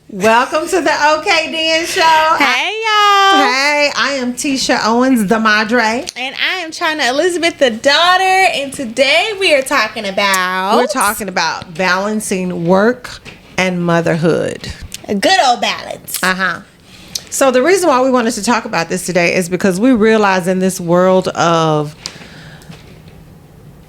Welcome to the OK Dan Show. Hey, y'all. Hey, I am Titia Owens, the Madre. And I am Chyna Elizabeth, the daughter. And today we are talking about... We're talking about balancing work and motherhood. A good old balance. So the reason why we wanted to talk about this today is because we realize in this world of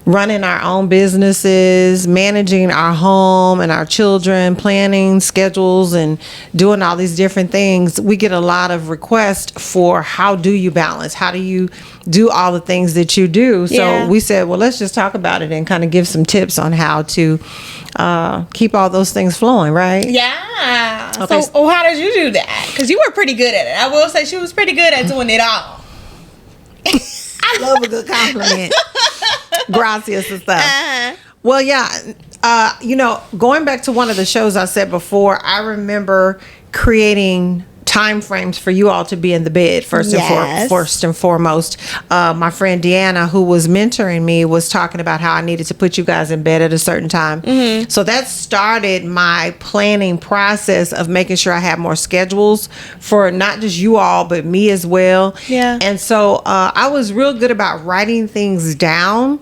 running our own businesses, managing our home and our children, planning schedules and doing all these different things, we get a lot of requests for how do you balance? How do you do all the things that you do? So we said, well, let's just talk about it and kind of give some tips on how to keep all those things flowing, right? Yeah. Okay. So how did you do that? Because you were pretty good at it. I will say she was pretty good at doing it all. I love a good compliment. Gracias and stuff. Well, yeah. Going back to one of the shows I said before, I remember creating time frames for you all to be in the bed first and foremost. My friend Deanna, who was mentoring me, was talking about how I needed to put you guys in bed at a certain time. So that started my planning process of making sure I had more schedules for not just you all but me as well. And so I was real good about writing things down,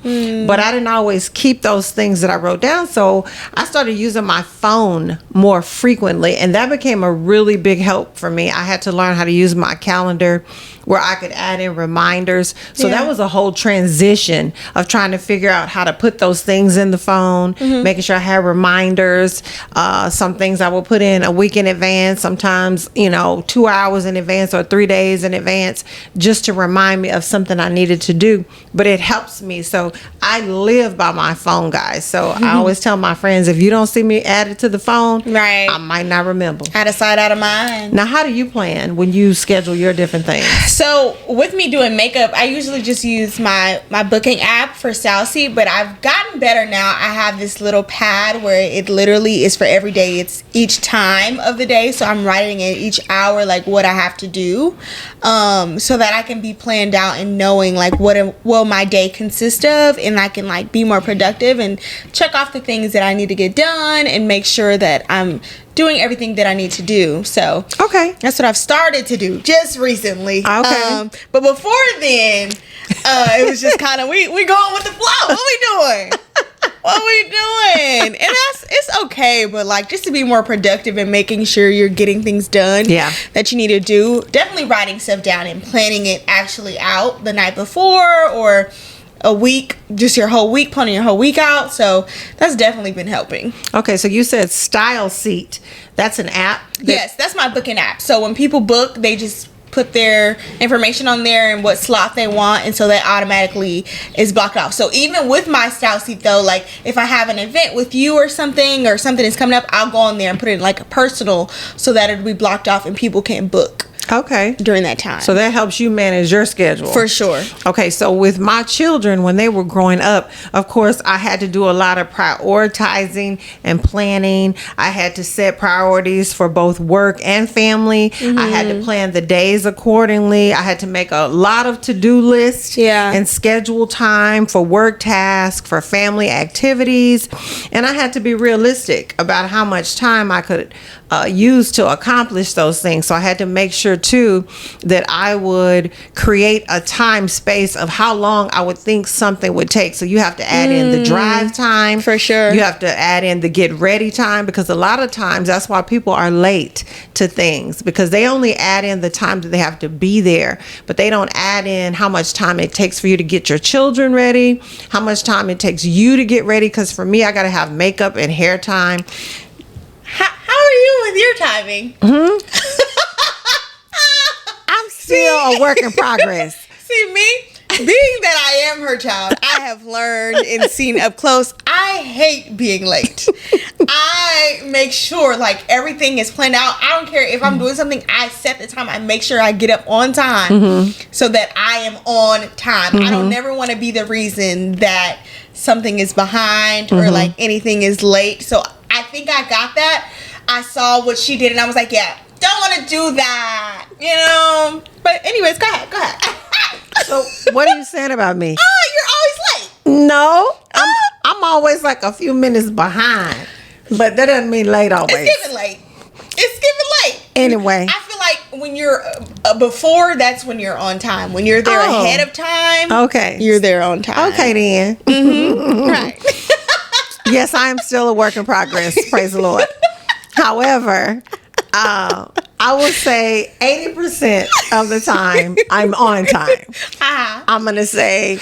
but I didn't always keep those things that I wrote down. So I started using my phone more frequently, and that became a really big help for me. I had to learn how to use my calendar where I could add in reminders. So that was a whole transition of trying to figure out how to put those things in the phone, making sure I had reminders. Some things I will put in a week in advance, sometimes, 2 hours in advance or 3 days in advance, just to remind me of something I needed to do. But it helps me. So I live by my phone, guys. So I always tell my friends, if you don't see me added to the phone, I might not remember. Out of sight, out of mind. Now, how do you plan when you schedule your different things? So with me doing makeup, I usually just use my booking app for StyleSeat, but I've gotten better now. I have this little pad where it literally is for every day. It's each time of the day. So I'm writing it each hour, like what I have to do, so that I can be planned out and knowing like what will my day consist of, and I can like be more productive and check off the things that I need to get done and make sure that I'm doing everything that I need to do. So that's what I've started to do just recently. But before then, it was just kind of we going with the flow. What we doing? And it's okay, but like just to be more productive and making sure you're getting things done that you need to do. Definitely writing stuff down and planning it actually out the night before or a week, just your whole week, planning your whole week out. So that's definitely been helping. Okay, so you said StyleSeat. That's an app? Yes, that's my booking app. So when people book, they just put their information on there and what slot they want, and so that automatically is blocked off. So even with my StyleSeat though, like if I have an event with you or something is coming up, I'll go on there and put it in like a personal so that it'll be blocked off and people can book during that time. So that helps you manage your schedule. For sure. Okay, so with my children, when they were growing up, of course, I had to do a lot of prioritizing and planning. I had to set priorities for both work and family. I had to plan the days accordingly. I had to make a lot of to-do lists and schedule time for work tasks, for family activities. And I had to be realistic about how much time I could use to accomplish those things. So I had to make sure too that I would create a time space of how long I would think something would take. So you have to add in the drive time. For sure. You have to add in the get ready time, because a lot of times that's why people are late to things, because they only add in the time that they have to be there, but they don't add in how much time it takes for you to get your children ready, how much time it takes you to get ready. Because for me, I got to have makeup and hair time. How are you with your timing? I'm still a work in progress. See, me, being that I am her child, I have learned and seen up close, I hate being late. I make sure like everything is planned out. I don't care if I'm doing something, I set the time. I make sure I get up on time so that I am on time. I don't never want to be the reason that something is behind or like anything is late. So I think I got that. I saw what she did and I was like, yeah, don't want to do that, But anyways, go ahead. So what are you saying about me? Oh, you're always late. No, I'm always like a few minutes behind. But that doesn't mean late always. It's giving late. Anyway. I feel like when you're before, that's when you're on time. When you're there ahead of time, okay, you're there on time. Okay, then. Right. Yes, I am still a work in progress. Praise the Lord. However, I will say 80% of the time I'm on time. I'm going to say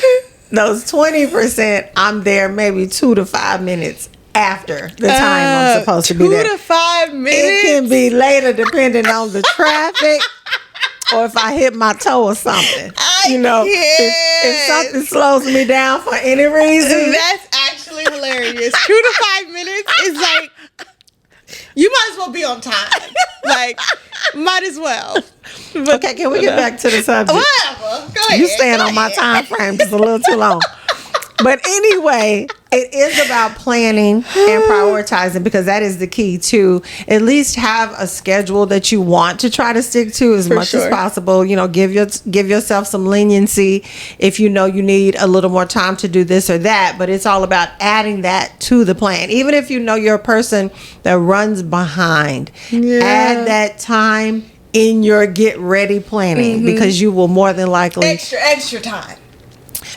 those 20% I'm there maybe 2 to 5 minutes after the time I'm supposed to be there. 2 to 5 minutes? It can be later depending on the traffic or if I hit my toe or something. If something slows me down for any reason. That's actually hilarious. 2 to 5 minutes is like, you might as well be on time. Like, might as well. But, okay, can we get back to the subject? Whatever. Go ahead. You staying on my time frame just a little too long. But anyway, it is about planning and prioritizing, because that is the key to at least have a schedule that you want to try to stick to as much as possible. Give yourself some leniency if you know you need a little more time to do this or that. But it's all about adding that to the plan. Even if you know you're a person that runs behind, add that time in your get ready planning, because you will more than likely extra time.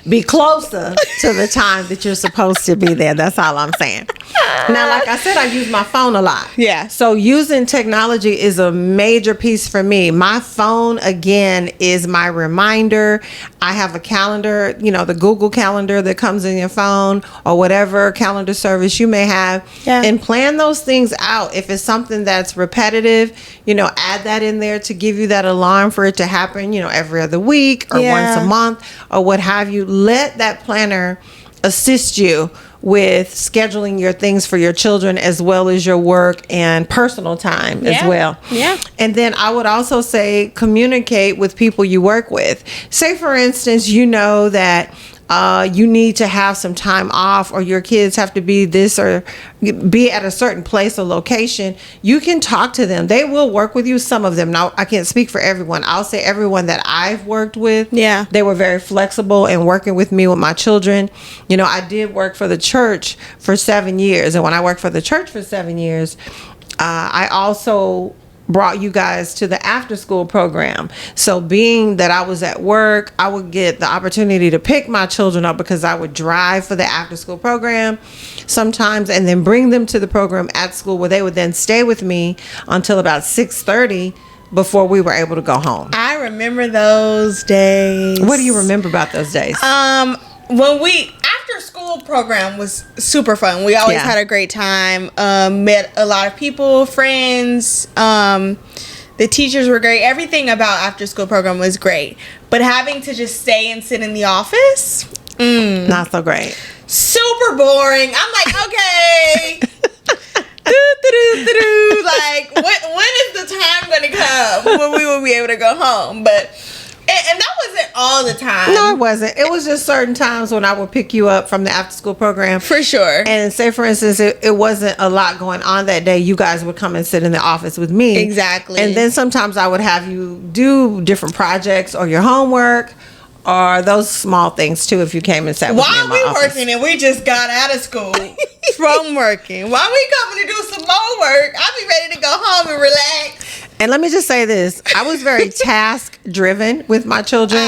Be closer to the time that you're supposed to be there. That's all I'm saying. Now, like I said, I use my phone a lot. Yeah. So using technology is a major piece for me. My phone, again, is my reminder. I have a calendar, the Google Calendar that comes in your phone, or whatever calendar service you may have. Yeah. And plan those things out. If it's something that's repetitive, add that in there to give you that alarm for it to happen, every other week or once a month or what have you. Let that planner assist you with scheduling your things for your children, as well as your work and personal time as well. Yeah. And then I would also say communicate with people you work with. Say, for instance, that you need to have some time off, or your kids have to be this or be at a certain place or location. You can talk to them. They will work with you. Some of them. Now, I can't speak for everyone. I'll say everyone that I've worked with, they were very flexible in working with me with my children. I did work for the church for 7 years. And when I worked for the church for 7 years, I also brought you guys to the after school program. So being that I was at work, I would get the opportunity to pick my children up, because I would drive for the after school program sometimes, and then bring them to the program at school, where they would then stay with me until about 6:30 before we were able to go home. I remember those days. What do you remember about those days? When after school program was super fun. We always had a great time. Met a lot of people, friends. The teachers were great. Everything about after school program was great. But having to just stay and sit in the office, not so great. Super boring. I'm like, okay. Like, when is the time going to come when we will be able to go home? But and that wasn't all the time. No, it wasn't. It was just certain times when I would pick you up from the after school program. For sure. And say, for instance, it wasn't a lot going on that day. You guys would come and sit in the office with me. Exactly. And then sometimes I would have you do different projects or your homework, or those small things too, if you came and sat with me in my office. Working and we just got out of school from working. While we coming to do some more work, I'll be ready to go home and relax. And let me just say this. I was very task driven with my children.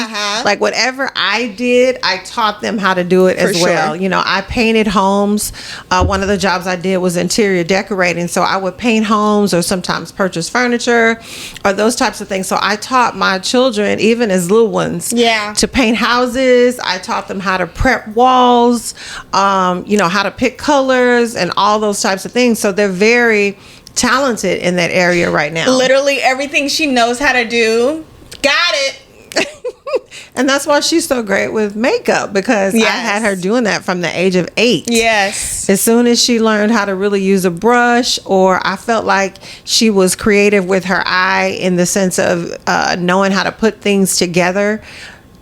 Like, whatever I did, I taught them how to do it as well. I painted homes. One of the jobs I did was interior decorating. So I would paint homes, or sometimes purchase furniture, or those types of things. So I taught my children, even as little ones, to paint houses. I taught them how to prep walls, how to pick colors and all those types of things. So they're very talented in that area right now. Literally everything she knows how to do, got it. And that's why she's so great with makeup, because I had her doing that from the age of 8. Yes. As soon as she learned how to really use a brush, or I felt like she was creative with her eye in the sense of knowing how to put things together,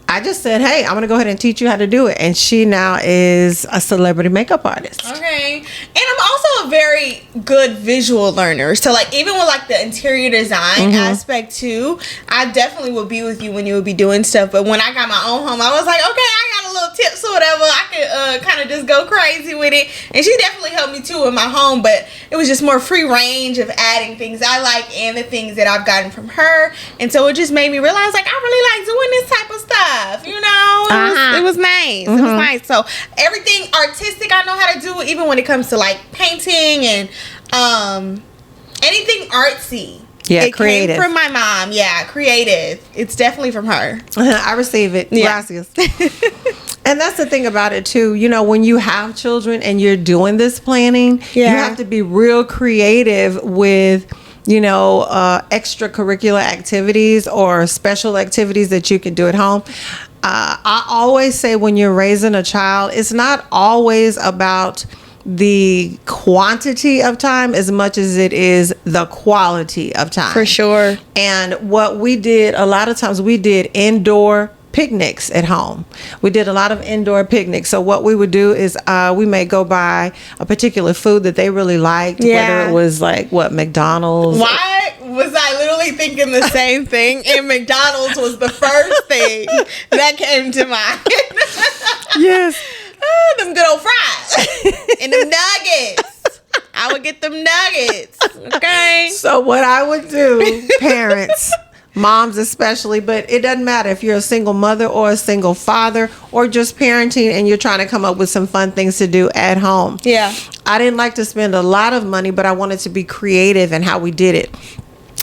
I just said, hey, I'm going to go ahead and teach you how to do it. And she now is a celebrity makeup artist. Okay. And I'm also a very good visual learner. So, like, even with, like, the interior design aspect, too, I definitely would be with you when you would be doing stuff. But when I got my own home, I was like, okay, I got a little tips or whatever. I could kind of just go crazy with it. And she definitely helped me, too, in my home. But it was just more free range of adding things I like and the things that I've gotten from her. And so it just made me realize, like, I really like doing this type of stuff, you know? It was nice. It was nice. So everything artistic I know how to do, even when it comes to like painting and anything artsy. Yeah, it creative. came from my mom. Yeah, creative. It's definitely from her. I receive it. Yeah. Gracias. And that's the thing about it too. You know, when you have children and you're doing this planning, you have to be real creative with, you know, extracurricular activities or special activities that you can do at home. I always say when you're raising a child, it's not always about the quantity of time as much as it is the quality of time. For sure. And what we did, a lot of times we did indoor picnics at home. We did a lot of indoor picnics. So what we would do is we may go buy a particular food that they really liked, whether it was like McDonald's. Why was I literally thinking the same thing? And McDonald's was the first thing that came to mind. Yes. Them good old fries and them nuggets. I would get them nuggets. Okay. So what I would do, parents, moms especially, but it doesn't matter if you're a single mother or a single father or just parenting and you're trying to come up with some fun things to do at home. Yeah. I didn't like to spend a lot of money, but I wanted to be creative in how we did it.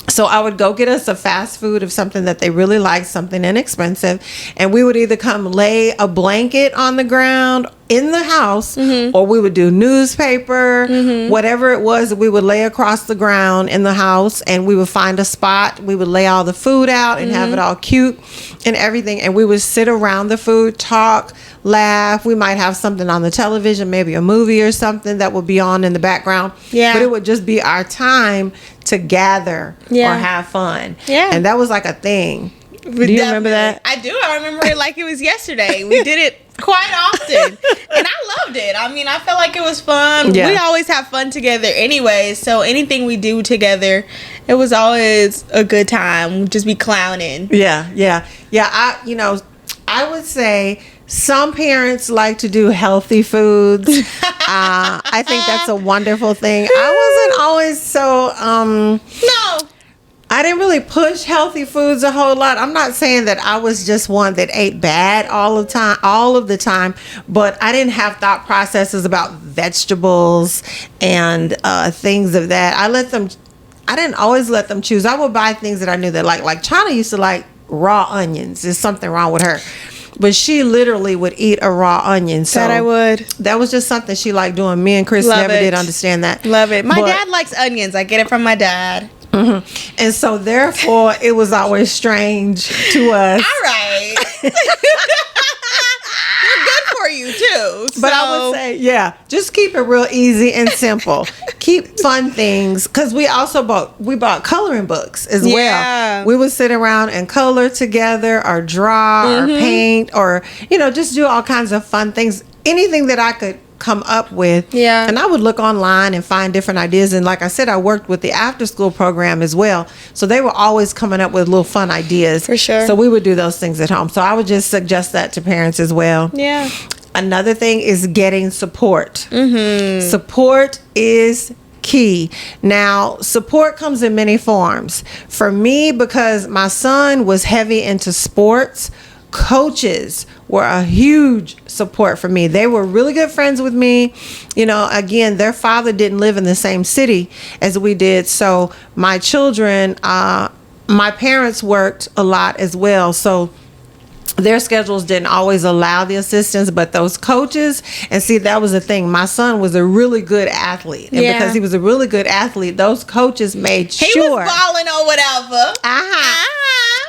So I would go get us a fast food of something that they really liked, something inexpensive, and we would either come lay a blanket on the ground in the house, or we would do newspaper, whatever it was, we would lay across the ground in the house, and we would find a spot. We would lay all the food out and have it all cute and everything, and we would sit around the food, talk, laugh. We might have something on the television, maybe a movie or something that would be on in the background. Yeah. But it would just be our time to gather or have fun. Yeah. And that was like a thing. Do you remember that? I do. I remember it like it was yesterday. We did it quite often. And I loved it. I mean, I felt like it was fun. Yeah. We always have fun together anyway. So anything we do together, it was always a good time. We'd just be clowning. Yeah. I would say some parents like to do healthy foods. I think that's a wonderful thing. I wasn't always so No. I didn't really push healthy foods a whole lot. I'm not saying that I was just one that ate bad all of the time, but I didn't have thought processes about vegetables and things of that. I didn't always let them choose. I would buy things that I knew that like Chyna used to like raw onions. There's something wrong with her. But she literally would eat a raw onion. So That I would. That was just something she liked doing. Me and Chris never did understand that. Love it. My dad likes onions. I get it from my dad. And so therefore it was always strange to us. All right. They're good for you too. But I would say, just keep it real easy and simple. Keep fun things, because we bought coloring books as well. We would sit around and color together or draw or paint or, just do all kinds of fun things. Anything that I could come up with. Yeah. And I would look online and find different ideas. And like I said, I worked with the after school program as well. So they were always coming up with little fun ideas. For sure. So we would do those things at home. So I would just suggest that to parents as well. Yeah. Another thing is getting support. Support is key. Now, support comes in many forms. For me, because my son was heavy into sports, coaches were a huge support for me. They were really good friends with me. Again, their father didn't live in the same city as we did. So my children, my parents worked a lot as well. So their schedules didn't always allow the assistance, but those coaches, and see, that was the thing. My son was a really good athlete. And because he was a really good athlete, those coaches made sure. He was balling or whatever.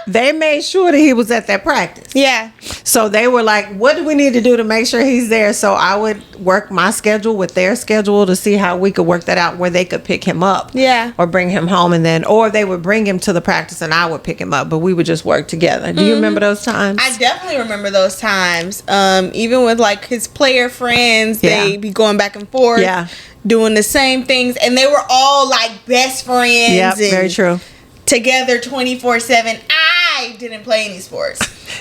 They made sure that he was at that practice. Yeah. So they were like, what do we need to do to make sure he's there? So I would work my schedule with their schedule to see how we could work that out where they could pick him up. Yeah. Or bring him home, or they would bring him to the practice and I would pick him up, but we would just work together. Do you remember those times? I definitely remember those times. Even with like his player friends, they'd be going back and forth. Yeah. Doing the same things. And they were all like best friends. Yeah, very true. Together 24/7. I didn't play any sports.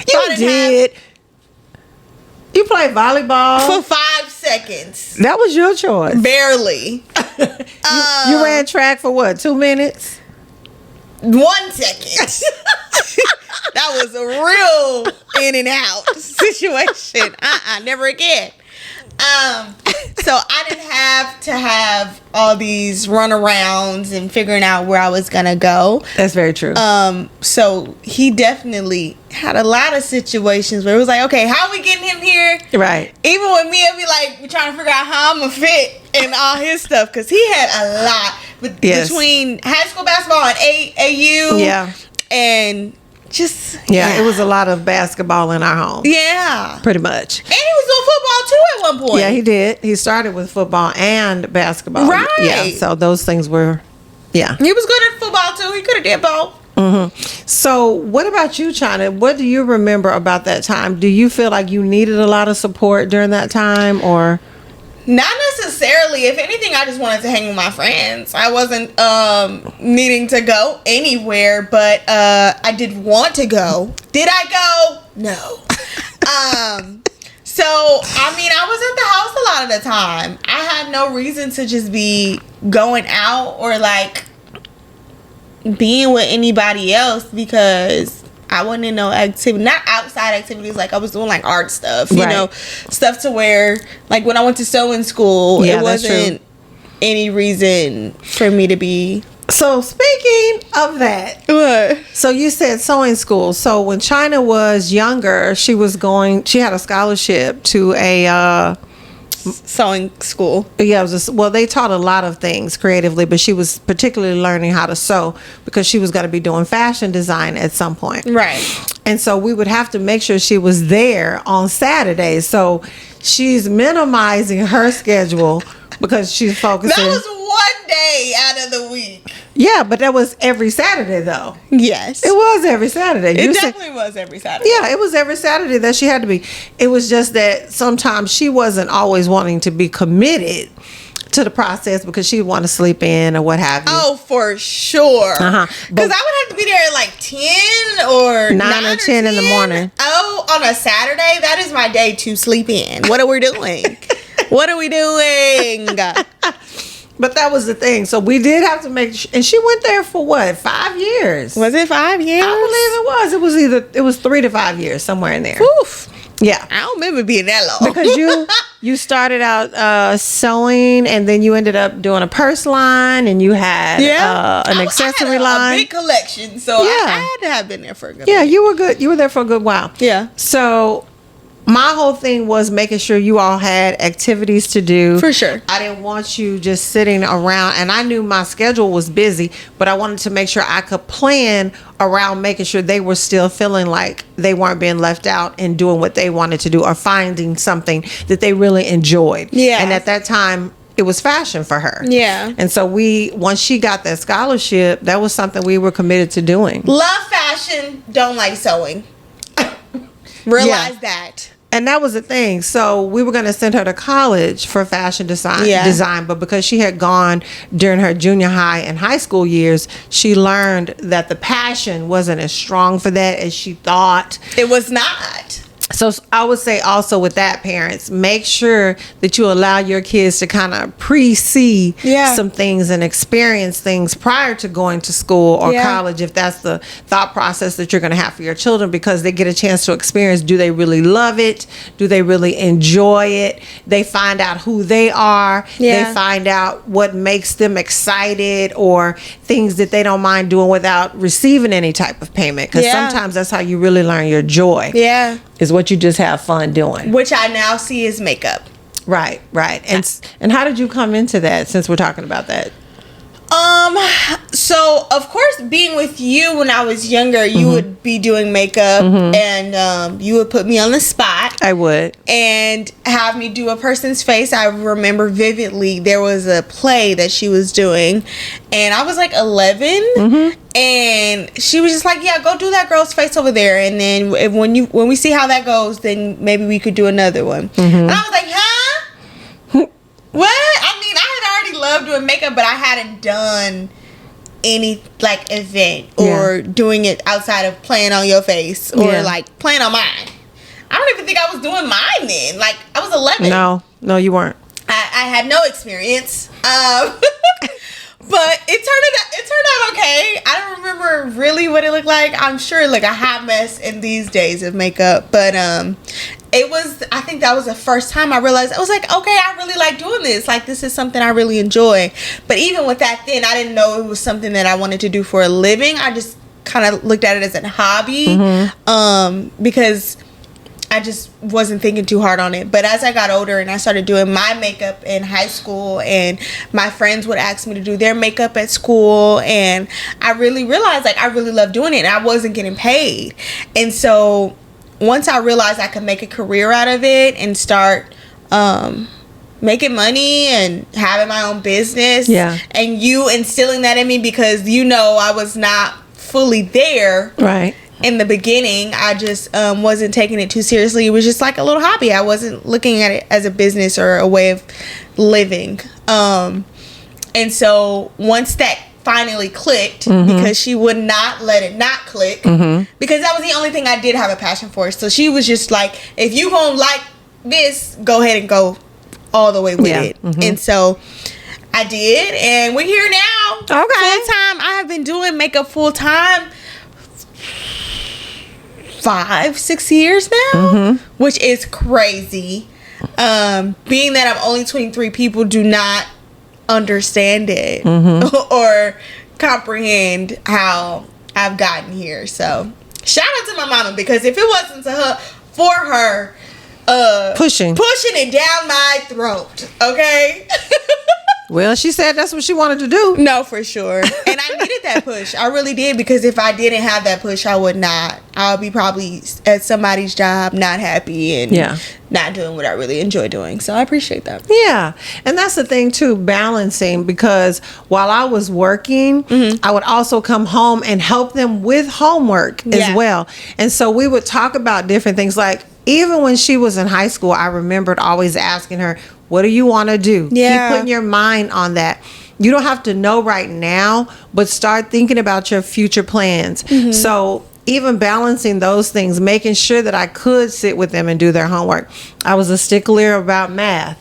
You did. You played volleyball for 5 seconds. That was your choice. Barely. You ran track for what, 2 minutes? 1 second. That was a real in and out situation. Never again. So I didn't have to have all these runarounds and figuring out where I was gonna go. That's very true. So he definitely had a lot of situations where it was like, okay, how are we getting him here? Right. Even with me, I'd be like, we're trying to figure out how I'm gonna fit in all his stuff, because he had a lot between high school basketball and AU. Yeah. And just it was a lot of basketball in our home. Yeah. Pretty much. And he was doing football too at one point. Yeah, he did. He started with football and basketball. Right. Yeah. So those things were, yeah. He was good at football too. He could have did both. Mm-hmm. So what about you, Chyna? What do you remember about that time? Do you feel like you needed a lot of support during that time, or? Not necessarily. If anything, I just wanted to hang with my friends. I wasn't needing to go anywhere, but I did want to go. Did I go? No. So, I mean, I was at the house a lot of the time. I had no reason to just be going out or like being with anybody else, because I wasn't in no activity, not outside activities. Like I was doing like art stuff, you know, stuff to where like when I went to sewing school, it wasn't any reason for me to be. So speaking of that, What? So you said sewing school. So when Chyna was younger, she had a scholarship to a sewing school. Yeah, it was they taught a lot of things creatively, but she was particularly learning how to sew because she was going to be doing fashion design at some point. Right. And so we would have to make sure she was there on Saturdays. So she's minimizing her schedule because she's focusing. That was one day out of the week. Yeah, but that was every Saturday though. Yes. It was every Saturday. It definitely was every Saturday. Yeah, it was every Saturday that she had to be. It was just that sometimes she wasn't always wanting to be committed to the process because she would want to sleep in or what have you. Oh, for sure. Because I would have to be there at like 10 or 9 or 10 in the morning. Oh, on a Saturday? That is my day to sleep in. What are we doing? What are we doing? But that was the thing. So we did have to make and she went there for what, 5 years? Was it 5 years? I believe it was. It was 3 to 5 years, somewhere in there. Oof. Yeah. I don't remember being that long. Because you started out sewing, and then you ended up doing a purse line, and you had an accessory line. A big collection, so I had to have been there for a good while. You were good. You were there for a good while. Yeah. So my whole thing was making sure you all had activities to do. For sure. I didn't want you just sitting around, and I knew my schedule was busy, but I wanted to make sure I could plan around making sure they were still feeling like they weren't being left out and doing what they wanted to do or finding something that they really enjoyed. Yeah. And at that time, it was fashion for her. Yeah. And so once she got that scholarship, that was something we were committed to doing. Love fashion, don't like sewing. Realize that. And that was the thing. So we were going to send her to college for fashion design, but because she had gone during her junior high and high school years, she learned that the passion wasn't as strong for that as she thought. It was not. So I would say also with that, parents, make sure that you allow your kids to kind of pre-see some things and experience things prior to going to school or college, if that's the thought process that you're going to have for your children, because they get a chance to experience, do they really love it? Do they really enjoy it? They find out who they are. They find out what makes them excited or things that they don't mind doing without receiving any type of payment. Because sometimes that's how you really learn your joy. Yeah. Is what you just have fun doing. Which I now see is makeup. Right. And how did you come into that, since we're talking about that? So of course, being with you when I was younger, you would be doing makeup and you would put me on the spot. I would. And have me do a person's face. I remember vividly there was a play that she was doing and I was like 11 and she was just like, yeah, go do that girl's face over there, and then when we see how that goes, then maybe we could do another one. And I was like, huh? What? I mean, I had already loved doing makeup, but I hadn't done any like event or doing it outside of playing on your face or like playing on mine. I don't even think I was doing mine then. Like I was 11. No, you weren't. I had no experience. But it turned out okay. I don't remember really what it looked like. I'm sure like a hot mess in these days of makeup, but it was, I think that was the first time I realized, I was like, okay, I really like doing this. Like, this is something I really enjoy. But even with that then, I didn't know it was something that I wanted to do for a living. I just kind of looked at it as a hobby, because I just wasn't thinking too hard on it. But as I got older and I started doing my makeup in high school, and my friends would ask me to do their makeup at school, and I really realized like I really loved doing it, and I wasn't getting paid. And so once I realized I could make a career out of it and start making money and having my own business, and you instilling that in me, because I was not fully there, right, in the beginning, I just wasn't taking it too seriously. It was just like a little hobby. I wasn't looking at it as a business or a way of living. And so once that finally clicked, because she would not let it not click, because that was the only thing I did have a passion for. So she was just like, if you gonna like this, go ahead and go all the way with it. And so I did, and we're here now. Okay. Full time. I have been doing makeup full time 5-6 years now, which is crazy. Being that I'm only 23, people do not understand it or comprehend how I've gotten here. So shout out to my mama, because if it wasn't for her pushing it down my throat, okay. Well, she said that's what she wanted to do. No, for sure. And I needed that push. I really did, because if I didn't have that push, I would not. I would be probably at somebody's job, not happy, and not doing what I really enjoy doing. So I appreciate that. Yeah. And that's the thing too, balancing, because while I was working, I would also come home and help them with homework as well. And so we would talk about different things. Like, even when she was in high school, I remembered always asking her, what do you want to do? Keep putting your mind on that. You don't have to know right now, but start thinking about your future plans. So even balancing those things, making sure that I could sit with them and do their homework. I was a stickler about math.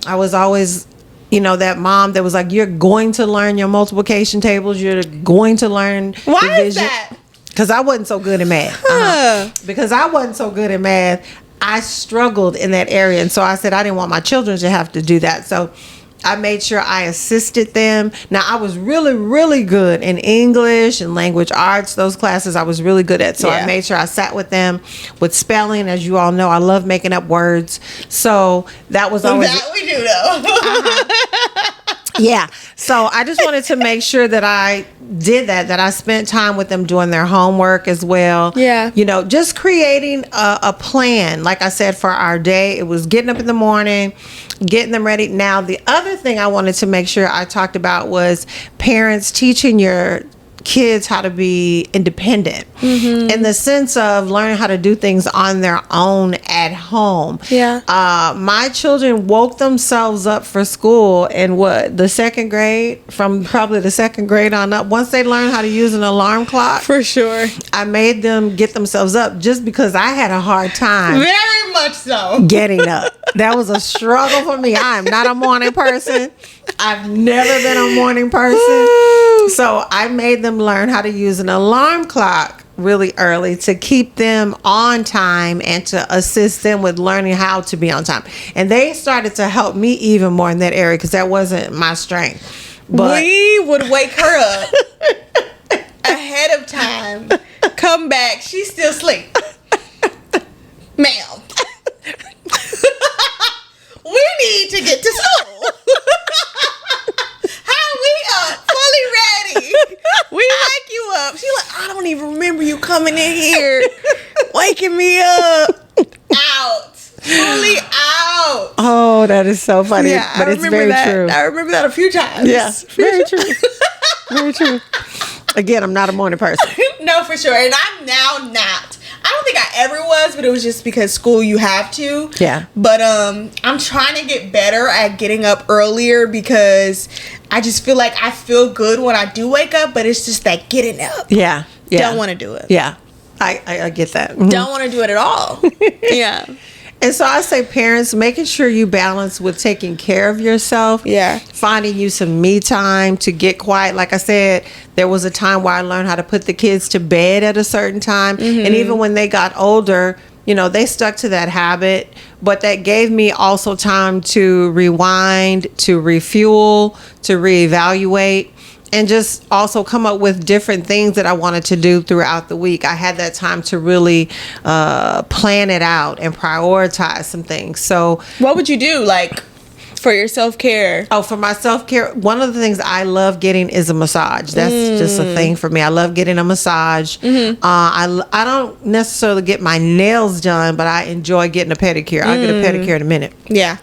I was always, that mom that was like, you're going to learn your multiplication tables. You're going to learn Why division. is that? Because I wasn't so good at math. Because I wasn't so good at math, I struggled in that area. And so I said I didn't want my children to have to do that. So I made sure I assisted them. Now, I was really, really good in English and language arts. Those classes I was really good at. So I made sure I sat with them with spelling. As you all know, I love making up words. So that was always... That we do, though. Yeah. So I just wanted to make sure that I did that I spent time with them doing their homework as well. Yeah. Just creating a plan. Like I said, for our day, it was getting up in the morning, getting them ready. Now, the other thing I wanted to make sure I talked about was parents teaching your kids how to be independent in the sense of learning how to do things on their own at home. My children woke themselves up for school in the second grade, from probably the second grade on up. Once they learned how to use an alarm clock, for sure, I made them get themselves up, just because I had a hard time. Very much so. Getting up. That was a struggle for me. I am not a morning person. I've never been a morning person. So I made them learn how to use an alarm clock really early to keep them on time and to assist them with learning how to be on time. And they started to help me even more in that area, because that wasn't my strength. But we would wake her up ahead of time, come back, she's still asleep. Ma'am, we need to get to school. How we up, fully ready? We wake you up. She like, I don't even remember you coming in here, waking me up. Out, fully out. Oh, that is so funny. Yeah, but it's very true. I remember that a few times. Yeah, very true. Very true. Again, I'm not a morning person. No, for sure. And I'm now not. I don't think I ever was, but it was just because school you have to. Yeah. But I'm trying to get better at getting up earlier, because I just feel like I feel good when I do wake up, but it's just that getting up. Yeah. Don't want to do it. Yeah. I get that. Don't want to do it at all. Yeah. And so I say, parents, making sure you balance with taking care of yourself. Yeah. Finding you some me time to get quiet. Like I said, there was a time where I learned how to put the kids to bed at a certain time. Mm-hmm. And even when they got older, you know, they stuck to that habit. But that gave me also time to rewind, to refuel, to reevaluate, and just also come up with different things that I wanted to do throughout the week. I had that time to really plan it out and prioritize some things. So what would you do, like, for your self-care? Oh, for my self-care, one of the things I love getting is a massage. That's just a thing for me. I love getting a massage. Mm-hmm. I don't necessarily get my nails done, but I enjoy getting a pedicure. I'll get a pedicure in a minute. Yeah.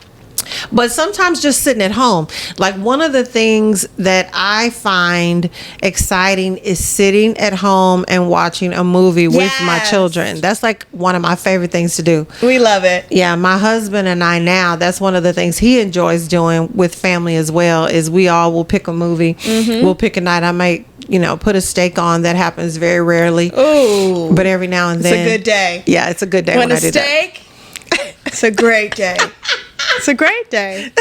But sometimes just sitting at home. Like, one of the things that I find exciting is sitting at home and watching a movie with my children. That's like one of my favorite things to do. We love it. Yeah, my husband and I now, that's one of the things he enjoys doing with family as well, is we all will pick a movie. Mm-hmm. We'll pick a night. I might, put a steak on. That happens very rarely. Ooh. But every now and then. It's a good day. Yeah, it's a good day when I do that. Steak, it's a great day. It's a great day.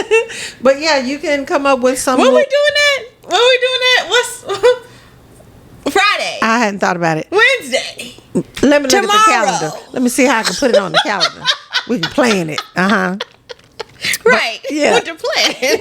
But yeah, you can come up with some. When we doing that? What's Friday? I hadn't thought about it. Wednesday. Let me look at the calendar. Let me see how I can put it on the calendar. We can plan it. Right. Yeah. What to plan?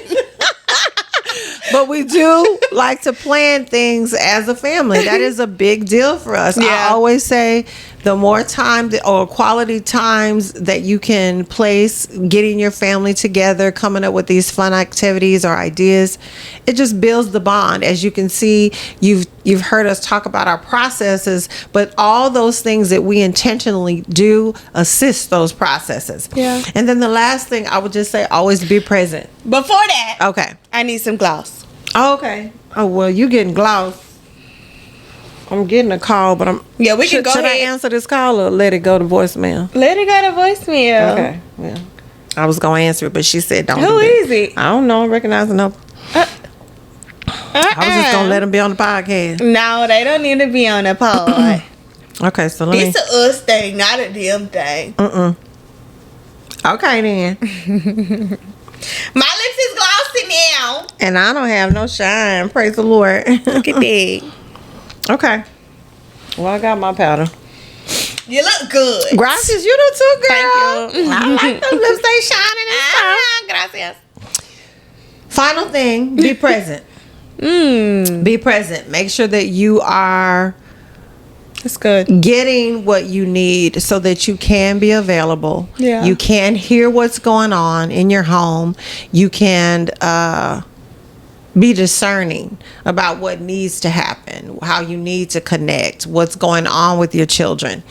But we do like to plan things as a family. That is a big deal for us. Yeah. I always say the more time or quality times that you can place getting your family together, coming up with these fun activities or ideas, it just builds the bond. As you can see, you've heard us talk about our processes, but all those things that we intentionally do assist those processes. Yeah. And then the last thing I would just say, always be present. Before that, okay, I need some gloss. Oh, okay. Oh, well, you getting gloss. I'm getting a call, but Yeah, we can go Should ahead. I answer this call or let it go to voicemail? Let it go to voicemail. Okay. Yeah. I was going to answer it, but she said don't. Who is it? I don't know. I recognize the number. I was just going to let them be on the podcast. No, they don't need to be on the pod. Okay, so let me. It's a us thing, not a them thing. Okay, then. My lips is glossy now. And I don't have no shine. Praise the Lord. Look at that. Okay. Well, I got my powder. You look good. Gracias, you do too, girl. Thank you. I like them lips. They shining and stuff. Gracias. Final thing, be present. Be present. Make sure that you are That's good. getting what you need so that you can be available. Yeah. You can hear what's going on in your home. You can be discerning about what needs to happen, how you need to connect, what's going on with your children.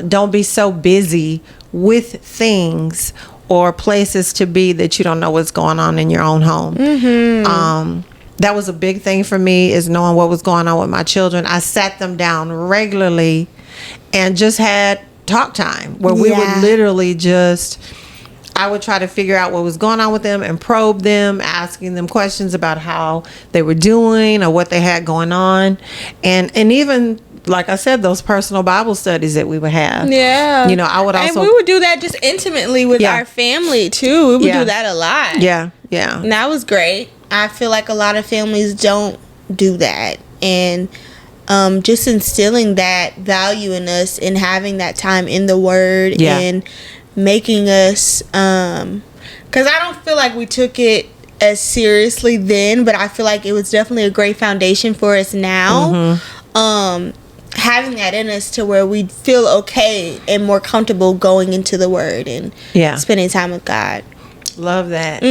Don't be so busy with things or places to be that you don't know what's going on in your own home. That was a big thing for me, is knowing what was going on with my children. I sat them down regularly and just had talk time where we would literally just, I would try to figure out what was going on with them and probe them, asking them questions about how they were doing or what they had going on. And even, like I said, those personal Bible studies that we would have. Yeah. I would also. And we would do that just intimately with our family, too. We would do that a lot. Yeah, yeah. And that was great. I feel like a lot of families don't do that. And just instilling that value in us and having that time in the Word and making us, because I don't feel like we took it as seriously then, but I feel like it was definitely a great foundation for us now. Having that in us to where we feel okay and more comfortable going into the Word and spending time with God. Love that.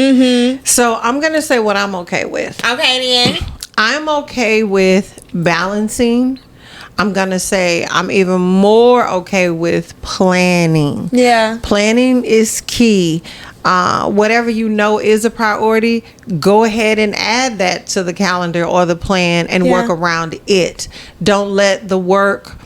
So I'm going to say what I'm okay with. Okay, then. I'm okay with balancing. I'm going to say I'm even more okay with planning. Yeah. Planning is key. Whatever you know is a priority, go ahead and add that to the calendar or the plan and work around it. Don't let the work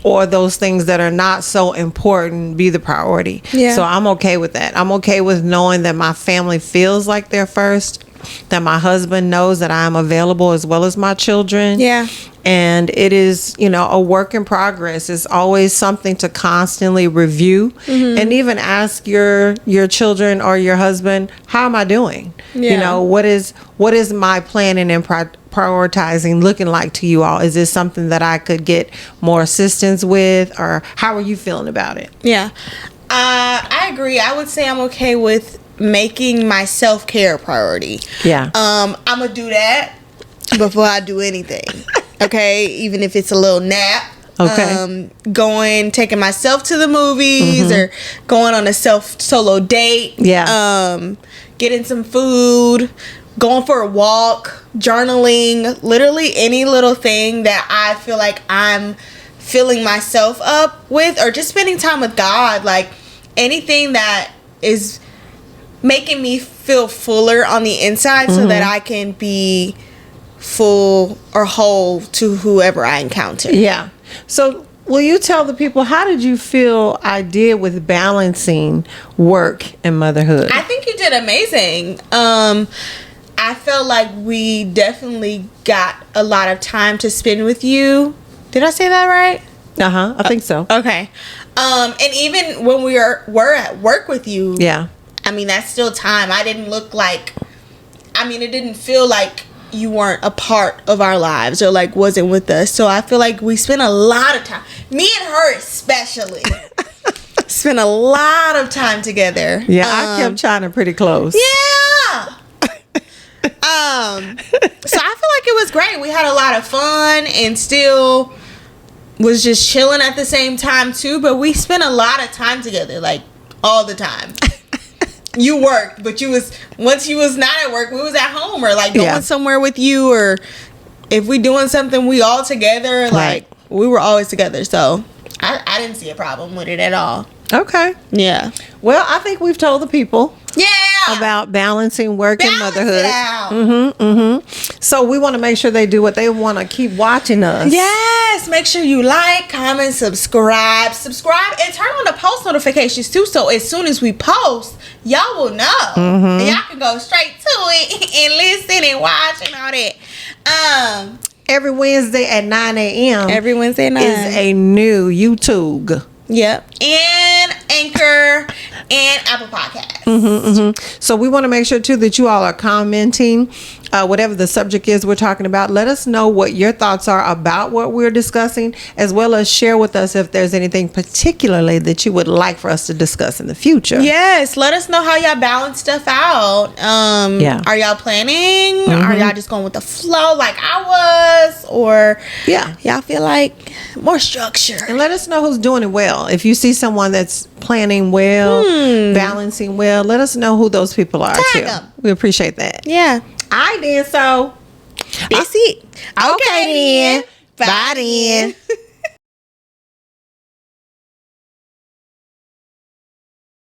or those things that are not so important be the priority. Yeah. So I'm okay with that. I'm okay with knowing that my family feels like they're first. that my husband knows that I'm available as well as my children. Yeah. And it is, a work in progress. It's always something to constantly review and even ask your children or your husband, how am I doing? Yeah. What is my planning and prioritizing looking like to you all? Is this something that I could get more assistance with, or how are you feeling about it? Yeah. I agree. I would say I'm okay with making my self-care a priority. Yeah. I'm going to do that before I do anything. Okay, even if it's a little nap. Okay. Taking myself to the movies or going on a solo date. Yeah. Getting some food, going for a walk, journaling, literally any little thing that I feel like I'm filling myself up with, or just spending time with God. Like anything that is making me feel fuller on the inside so that I can be full or whole to whoever I encounter. Yeah. So will you tell the people, how did you feel I did with balancing work and motherhood? I think you did amazing. I felt like we definitely got a lot of time to spend with you. Did I say that right? I think so. Okay. And even when we were at work with you, Yeah. I mean, that's still time. It didn't feel like you weren't a part of our lives or like wasn't with us. So I feel like we spent a lot of time, me and her especially, spent a lot of time together. Yeah, I kept Chyna pretty close. Yeah. So I feel like it was great. We had a lot of fun and still was just chilling at the same time too. But we spent a lot of time together, like all the time. You worked, but once you was not at work, we was at home or like going somewhere with you, or if we doing something, we all together. Like we were always together. So I didn't see a problem with it at all. Okay. Yeah. Well, I think we've told the people about balancing work and motherhood. So we want to make sure they do what they want to keep watching us. Yes. Make sure you like, comment, subscribe, and turn on the post notifications too. So as soon as we post, y'all will know. And y'all can go straight to it and listen and watch and all that. Every Wednesday at 9 a.m. Every Wednesday at 9 is a new YouTube. Yep. And Anchor and Apple Podcasts. So we want to make sure too that you all are commenting whatever the subject is we're talking about. Let us know what your thoughts are about what we're discussing, as well as share with us if there's anything particularly that you would like for us to discuss in the future. Yes, let us know how y'all balance stuff out. Are y'all planning? Are y'all just going with the flow like I was? Or y'all feel like more structure? And let us know who's doing it well. If you see someone that's planning well, balancing well, let us know who those people are too. We appreciate that. Yeah. I did so. That's it. Okay then. Bye then.